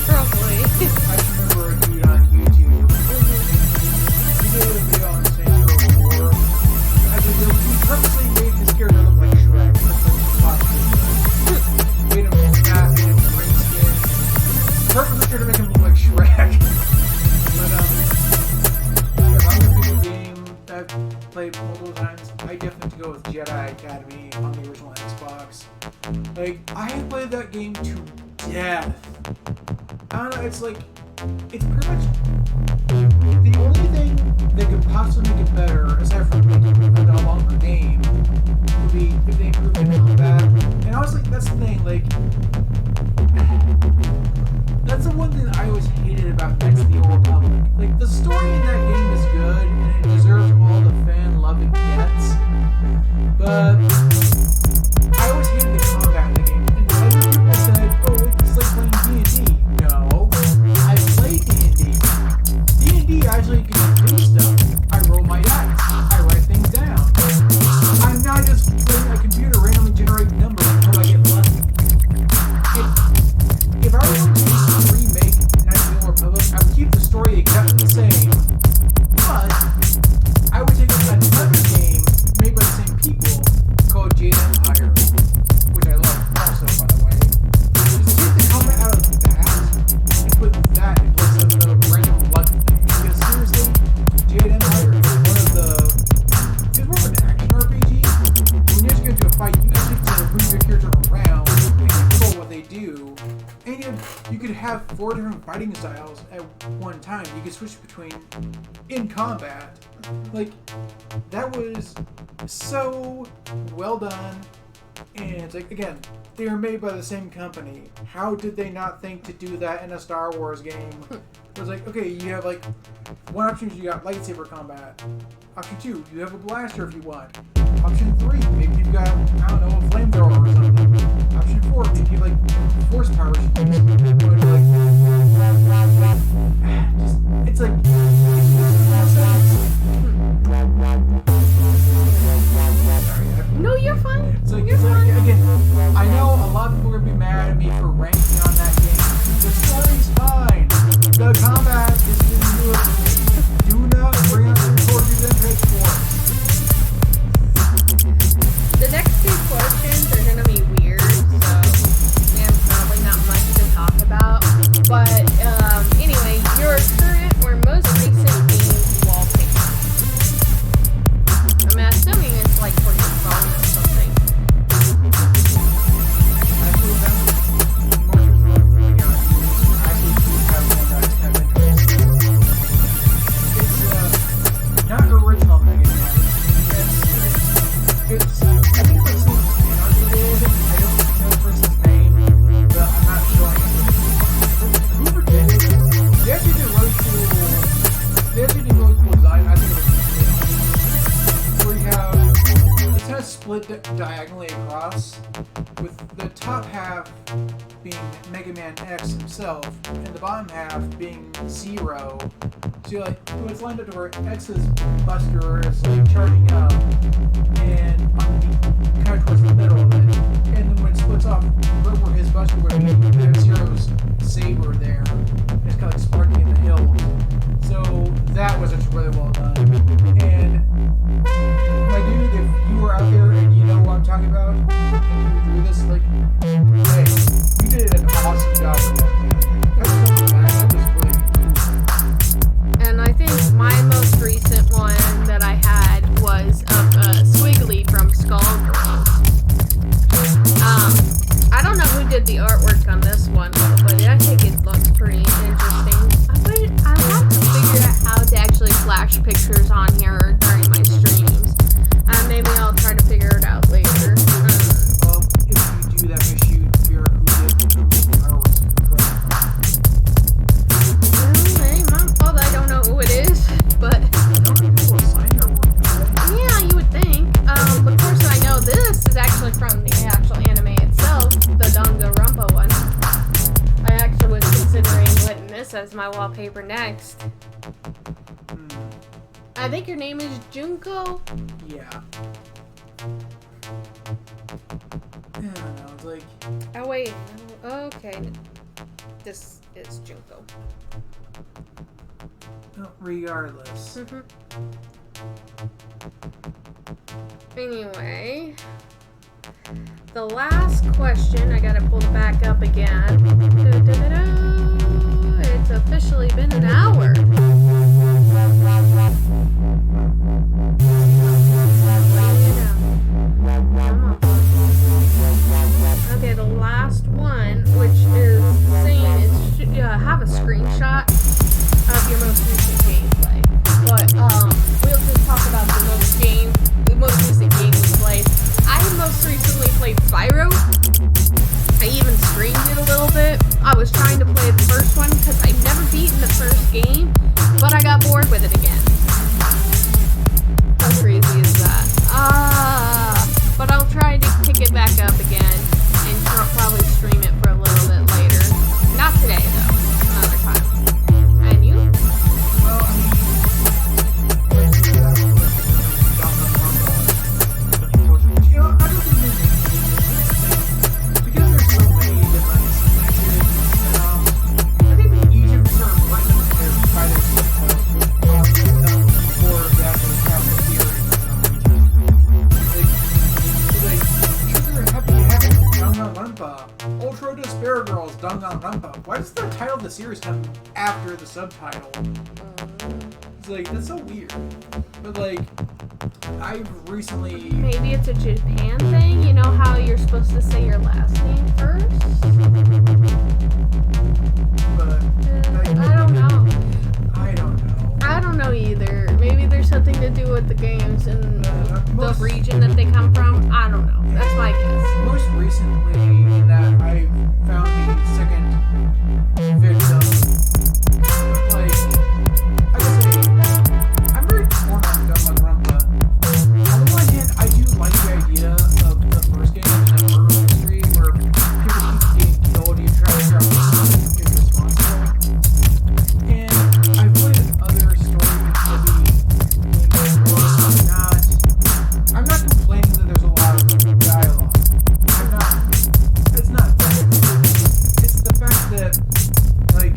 Probably. I remember a dude on YouTube. He did a video on Saints Row 4. I think he purposely made his character look like Shrek. That's like possibly good. Made him fat, made him green skin. Purposely tried to make him look like Shrek. But if I'm gonna pick a game that I've played multiple times, I definitely have to go with Jedi Academy on the original Xbox. Like, I have played that game to death. I don't know, it's like, it's pretty much the only thing that could possibly make it better, aside from making it a longer game, would be if they improved the combat. And honestly, that's the thing, like, that's the one thing I always hated about Knights of the Old Republic. Like, the story in that game is good, and it deserves all the fan love it gets, but I always hated the combat in the game. And other people said, oh, it's like playing D&D. No, I play D&D. D&D actually can do stuff. I roll my dice. I write things down. I'm not just letting a computer randomly generate numbers until I get lucky. If I were going to remake Knights of the Old Republic, I would keep the story exactly the same, but I would take another game made by the same people called Jade Empire, which I love also, by the way. Just take the combat out of that and put that in place of the random luck thing. Because seriously, Jade Empire is it's more of an action RPG. When you're just going to a fight, you actually have to move your character around and control what they do. And you could have 4 different fighting styles at one time. You could switch between in combat. Like, that was so well done. And it's like, again, they were made by the same company. How did they not think to do that in a Star Wars game? It was like, okay, you have like, one option is you got lightsaber combat. Option 2, you have a blaster if you want. Option 3, maybe you've got, I don't know, a flamethrower or something. Option 4, maybe you have like force powers. It's like, No, you're fine. It's like, again, I know a lot of people are going to be mad at me for ranking on that game. The story's fine. The combat is really good for me. Do not bring out your torches and pitchforks. The next 2 questions are going to be weird, so there's probably not much to talk about. But anyway, your current or most recent game wallpaper. I'm assuming it's like for your phone or something. Actually, that's more than I actually do have one that's kind of interesting. It's not original Mega Man. It's I think it's some fan did. I don't know the person's name, but I'm not showing it. Whoever did it, they actually did really cool design. I think it was where you have it's kind of split diagonally across, with the top half being Mega Man X himself, and the bottom half being Zero. So you're like, it's lined up to where X's Buster is like charging up, and on the kind of towards the middle of it. And then when it splits off, right where his Buster would be, you have Zero's saber there. It's kind of like sparking in the hills. So that was actually really well done. And my dude, if you were out there and you know what I'm talking about, and you drew this, like, hey, you did an awesome job with that, man. That's something that was really cool. And I think my most recent one that I had was as my wallpaper next. I think your name is Junko? Yeah. I don't know, it's like... Oh, wait. No, okay. This is Junko. Regardless. Anyway, the last question, I gotta pull it back up again. It's officially been an hour. What do you know? Come on. Okay, the last one, which is saying is have a screenshot of your most recent gameplay. But we'll just talk about the most recent game we played. I most recently played Spyro. I even streamed it a little bit. I was trying to play the first one because I've never beaten the first game, but I got bored with it again. How crazy is that? But I'll try to pick it back up again and probably stream it for a little bit later. Not today though, another time. And you? Well, I mean, I don't think there's because there's so many different series and spin-offs, I think it'd be easier to sort of blend them together by their subtitles before the actual capital series. Danganronpa, Ultra Despair Girls, Danganronpa. Why does the title of the series come after the subtitle? It's like, that's so weird. But like, I've recently... Maybe it's a Japan thing? You know how you're supposed to say your last name first? But I don't know. I don't know. I don't know either. Maybe there's something to do with the games and the Most- region that they come from. I don't know. That's my guess. Most recently, that I found the second victim. Like, I gotta say, I'm very torn on Danganronpa. On the one hand, I do like the idea of the first game in that murder mystery where people keep getting killed, you try to figure out who's responsible. And I've played other stories I'm not complaining that there's a lot of dialogue. It's not that. It's the fact that, like,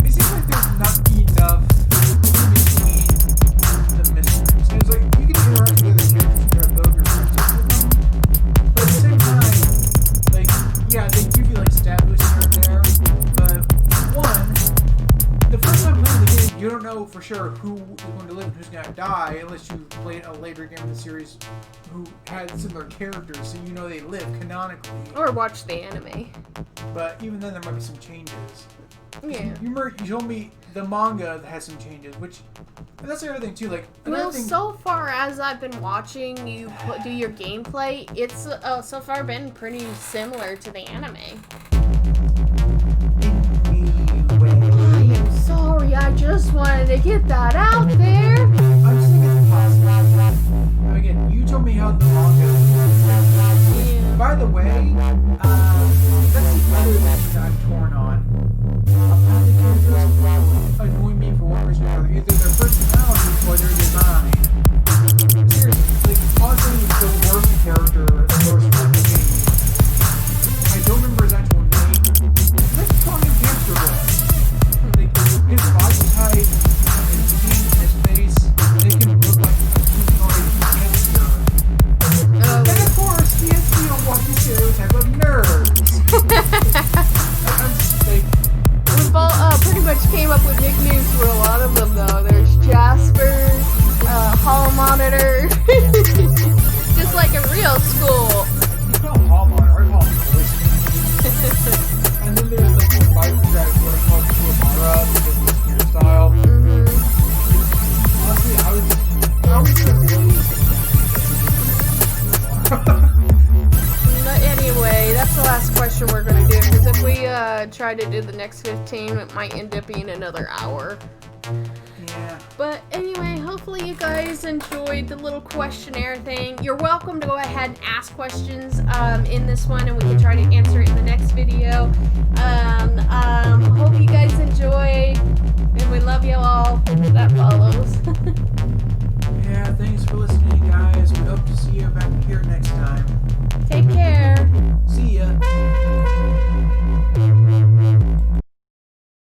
it seems like there's not enough in between the mysteries. And it's like, you can interact with other characters and build your friendships with them. But at the same time, like, yeah, they give you, like, stat boosts here and there. But, one, the first time playing the game, you don't know for sure who is going to live and who's going to die unless you played a later game of the series who had similar characters, so you know they live canonically. Or watch the anime. But even then, there might be some changes. Yeah. You told me the manga has some changes, which and that's the other thing too. Like, another Well, thing, so far as I've been watching you do your gameplay, it's so far been pretty similar to the anime. I am sorry, I just wanted to get that out there. I'm just thinking it's possible. Now again, you told me how the manga is. Yeah. By the way, that's the other thing that I'm torn on. About the characters annoy me for one reason or another. Either their personality or their design. Seriously, like, honestly, the worst character, the worst one to me. I don't remember his actual name. Let's call him Hamster Boy. Like, his body type, his feet, his face, they can look like a humanoid hamster. And of course, he has the walking stereotype of nerds. I'm just like, We've all pretty much came up with nicknames for a lot of them, though. There's Jasper, Hall Monitor, just like in real school. you call him Hall Monitor, I call him Voice. And then there's like the bike that what I call Kuwabara because of his hairstyle. Honestly, I was severely But anyway, that's the last question we're gonna do, because if we try to do the next 15, it might end up being another hour. Yeah. But anyway, hopefully hopefully you guys enjoyed the little questionnaire thing. You're welcome to go ahead and ask questions in this one, and we can try to answer it in the next video. Hope you guys enjoyed, and we love you all. That follows.